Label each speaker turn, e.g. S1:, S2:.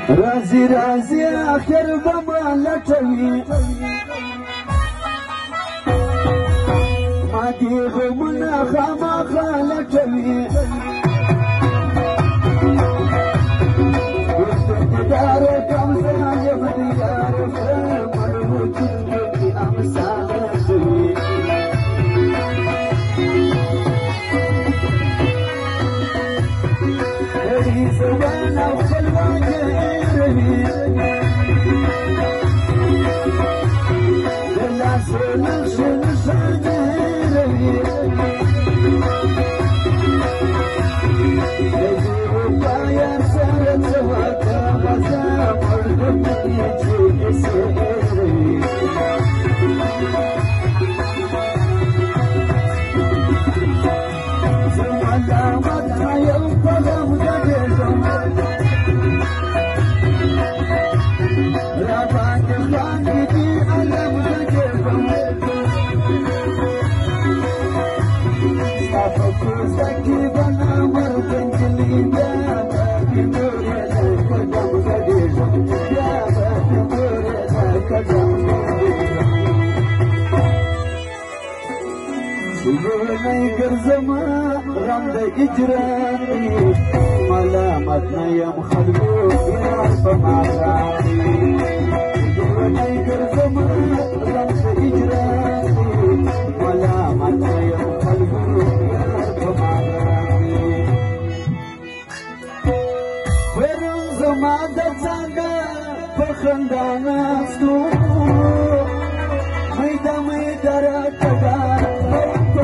S1: رازي رازي آخر بما لټوي ما دي غمونه خامخا لټوي دار کم زایم دیار مرموت کی امثال شوي هي زوانا وخلوانا روي لا سنخش نشانه روي زما غم د اجرامي ملامت نه یم خلکو یار په ماغرامي ژوندی ګرځما غم د اجرامي ملامت نه یم خلکو یار په ماغرامي ورو زما د څنګه په خندا ناستو میده میده راکړه
S2: I'm